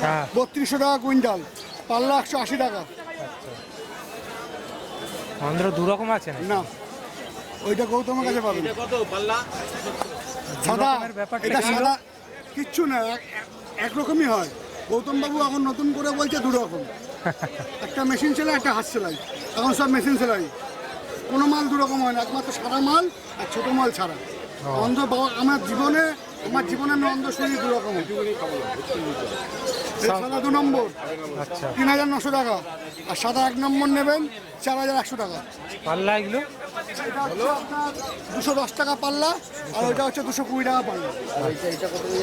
হ্যাঁ 3200 টাকা কুইন্টাল, পাল্লা 180 টাকা। অন্ধ্র দু রকম আছে না, ওইটা গৌতমের কাছে পাবেন। সাদা, এটা সাদা কিচ্ছু না, একরকমই হয়। গৌতম বাবু এখন নতুন করে বলছে দু রকম, একটা মেশিন সেলাই, একটা হাত সেলাই। এখন সব মেশিন সেলাই, কোনো মাল দু রকম হয় না, একমাত্র সাদা মাল আর ছোটো মাল ছাড়া। অন্ধ আমার জীবনে আমি অন্ধ শুনি দু রকম। সাদা 2 নম্বর 3900 টাকা, আর সাদা 1 নম্বর নেবেন 4100 টাকা পাল্লা। এগুলো এটা হচ্ছে আপনার 210 টাকা পাল্লা, আর ওইটা হচ্ছে 220 টাকা পাল্লা।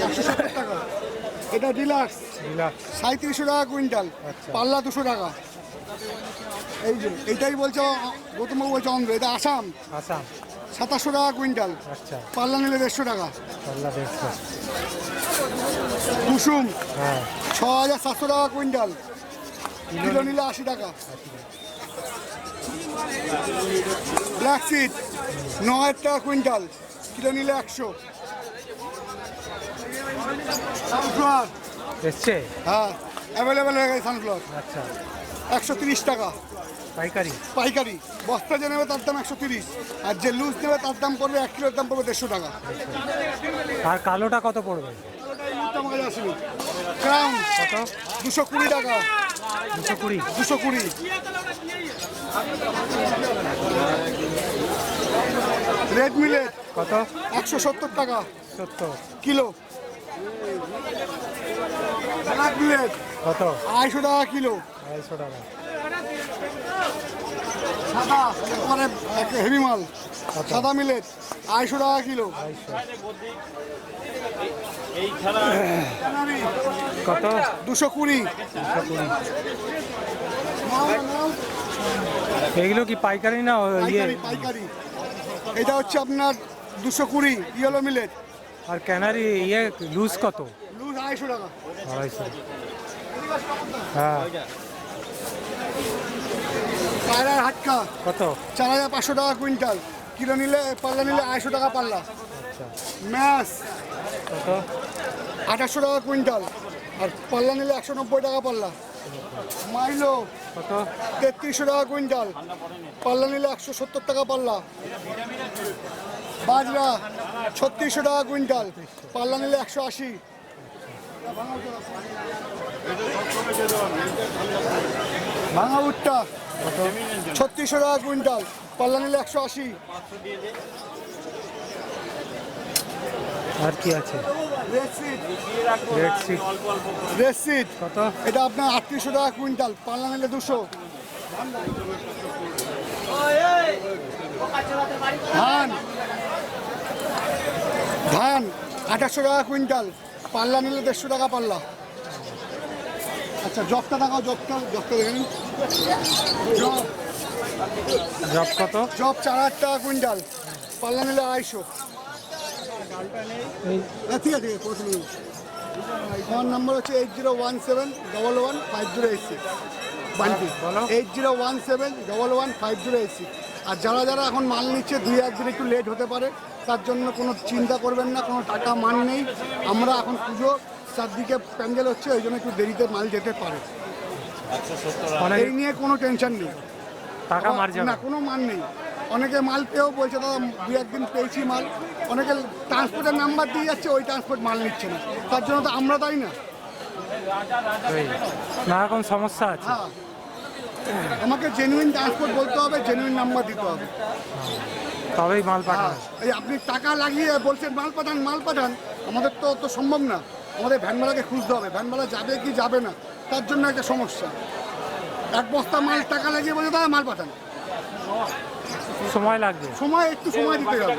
170 টাকা। এটা ডিলাক্স 3700 টাকা কুইন্টাল, পাল্লা 200 টাকা। এই যে এইটাই বলছে গৌতমবাবু বলছে অন্ধ্র, এটা আসাম 2700 টাকা কুইন্টাল, পাল্লা নিলে 150 টাকা। কুসুম 6700 টাকা কুইন্টাল, কিলো নিলে 80 টাকা। ব্ল্যাক সিড 9000 টাকা কুইন্টাল, কিলো নিলে 100। সানফ্লাওয়ার এসছে, হ্যাঁ অ্যাভেলেবেল হয়ে গেছে সানফ্লাওয়ার। 130 টাকা পাইকারি। বস্তা যে নেবে তার দাম 130, আর যে লুজ নেবে তার দাম পড়বে 1 কিলোর দাম পড়বে 150 টাকা। আর কালোটা কত পড়বে? ক্রাউন কত? 220 টাকা। 220। রেড মিলেট কত? 170 টাকা কিলো। ব্ল্যাক মিলেট কত? 250 টাকা কিলো। সাদা মানে হেভি মাল, সাদা মিলেট 250 টাকা কিলো। কত? 220। এগুলো কি পাইকারি না? পাইকারি। এটা হচ্ছে আপনার 220 ইয়েলো মিলেট। আর ক্যানারি লুজ কত? লুজ 250 টাকা। 250। হ্যাঁ। পায়রার হাটকা কত? 4500 টাকা কুইন্টাল, কিলো নিলে পাল্লা নিলে 250 টাকা পাল্লা। ম্যাস কত? 2800 টাকা কুইন্টাল, আর পাল্লা নিলে 190 টাকা পাল্লা। মাইলো কত? 3300 টাকা কুইন্টাল, পাল্লা নিলে 170 টাকা পাল্লা। বাজরা 3600 টাকা কুইন্টাল, পাল্লা নিলে 180। ভাঙা ভুট্টা 3600 টাকা কুইন্টাল, পাল্লা নিলে 180। আর কি আছে? রেড সিড কত? এটা আপনার 3800 টাকা কুইন্টাল, পাল্লা নিলে 200। ধান 2800 টাকা কুইন্টাল, পাল্লা নিলে 150 টাকা পাল্লা। আচ্ছা জবটা দেখাও, জবটা দেখেন। জব কত? জব 4000 টাকা কুইন্টাল, পাল্লা নিলে 250। ঠিক আছে, আমার নাম্বার হচ্ছে 8017115086 বান্টি, 8017115086। আর যারা এখন মাল নিচ্ছে 2-1 দিন একটু লেট হতে পারে, তার জন্য কোনো চিন্তা করবেন না, কোনো টাকা মান নেই। আমরা এখন পুজো চারদিকে প্যান্ডেল হচ্ছে, ওই জন্য একটু দেরিতে মাল যেতে পারে। এই নিয়ে কোনো টেনশন নেই, টাকা মার যাবে না, কোনো মান নেই। অনেকে মাল পেয়েও বলছে দাদা 2-1 দিন পেয়েছি মাল। অনেকে ট্রান্সপোর্টের নাম্বার দিয়ে যাচ্ছে, ওই ট্রান্সপোর্ট মাল নিচ্ছে না, তার জন্য তো আমরা তাই না, নানা রকম সমস্যা আছে। হ্যাঁ, আমাকে জেনুইন ট্রান্সপোর্ট বলতে হবে, জেনুইন নাম্বার দিতে হবে, তবেই মাল পাঠান। এই আপনি টাকা লাগিয়ে বলছেন মাল পাঠান, আমাদের তো সম্ভব না। আমাদের ভ্যানওয়ালাকে খুঁজতে হবে, ভ্যানওয়ালা যাবে কি যাবে না, তার জন্য একটা সমস্যা। এক বস্তা মাল টাকা লাগিয়ে বলছে দাদা মাল পাঠান, সময় লাগবে, একটু সময় দিতে হবে।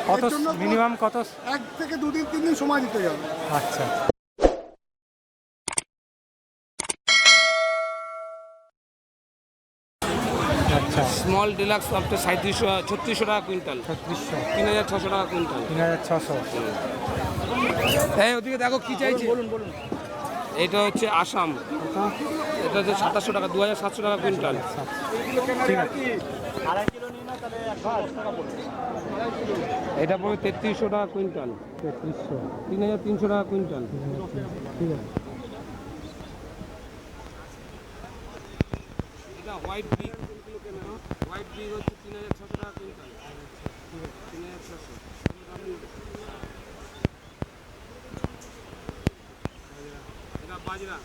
কত মিনিমাম? কত? 1 থেকে 2 দিন 3 দিন সময় দিতে হবে। আচ্ছা। স্মল ডিলাক্স আপ টু 3600 টাকা কুইন্টাল, 3600 টাকা কুইন্টাল, 3600। এই ওদিকে দেখো কি চাইছে, বলুন। এটা হচ্ছে আসাম, এটা হচ্ছে 2700 টাকা, 2700 টাকা কুইন্টাল। ঠিক আছে। এটা পড়বে 3300 টাকা কুইন্টাল, 3300, 3300 টাকা কুইন্টাল। ঠিক আছে। হোয়াইট বিগ হচ্ছে 3600 টাকা কুইন্টাল। 3600। এটা বাজরা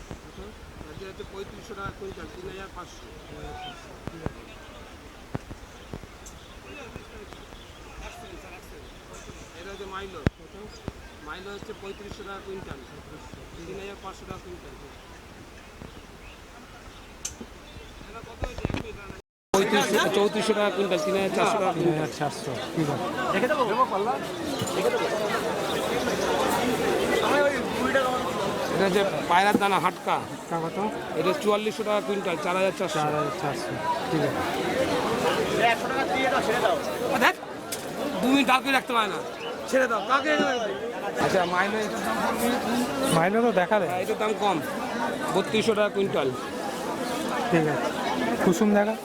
হচ্ছে 3500 টাকা কুইন্টাল, 3500। এটা হচ্ছে মাইলো হচ্ছে 3500 টাকা কুইন্টাল, 3500 টাকা কুইন্টাল। 3400 টাকা কুইন্টাল, 3400 টাকা কুইন্টাল। 400, ঠিক আছে। এটা হচ্ছে পায়রার দানা হাটকা, কত? এটা 4400 টাকা কুইন্টাল, 4400। 4400, ঠিক আছে। 2 মিনিট ডাল করে রাখতে পারে না, ছেড়ে দাও কাকে। আচ্ছা মাইলো, মাইলো তো দেখালে, এটার দাম কম, 3200 টাকা কুইন্টাল। ঠিক আছে। কুসুম দেখা,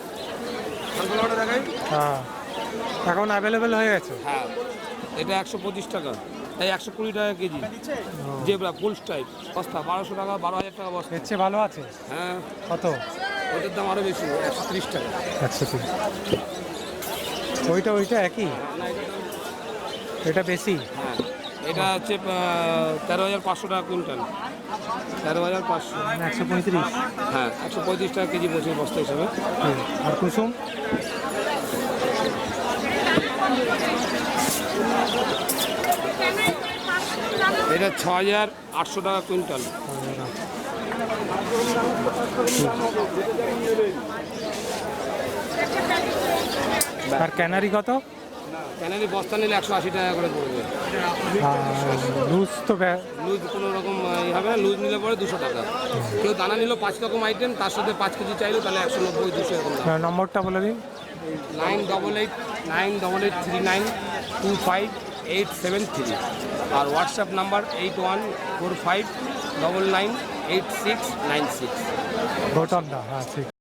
দেখাই। হ্যাঁ, এখন অ্যাভেলেবেল হয়ে গেছে। হ্যাঁ, এটা 125 টাকা, এই 120 টাকা কেজি। জেব্রা ফুল স্ট্রাইপ বস্তা 1200 টাকা, 12,000 টাকা বস্তা। এর চেয়ে ভালো আছে? হ্যাঁ, কত? ওটার দাম আরও বেশি, 130 টাকা। আচ্ছা, ঠিক। ওইটা একই, এটা বেশি। হ্যাঁ, এটা হচ্ছে 13,500 টাকা কুইন্টাল, 13,500। 135। হ্যাঁ, 135 টাকা কেজি বসে বস্তা হিসাবে। আর কুসুম? এটা 6,800 টাকা কুইন্টাল। আর ক্যানারি কত? ক্যানারি বস্তা নিলে 180 টাকা করে পড়বে। লুজ তো লুজ কোনো রকম হবে না, লুজ নিলে পরে 200 টাকা। কেউ দানা নিল 5 রকম আইটেম, তার সাথে 5 কেজি চাইলো, তাহলে 190, 200 এরকম। নম্বরটা বলে দিন। 9889258873। আর হোয়াটসঅ্যাপ নাম্বার 8145998696। গৌতম দা, হ্যাঁ ঠিক।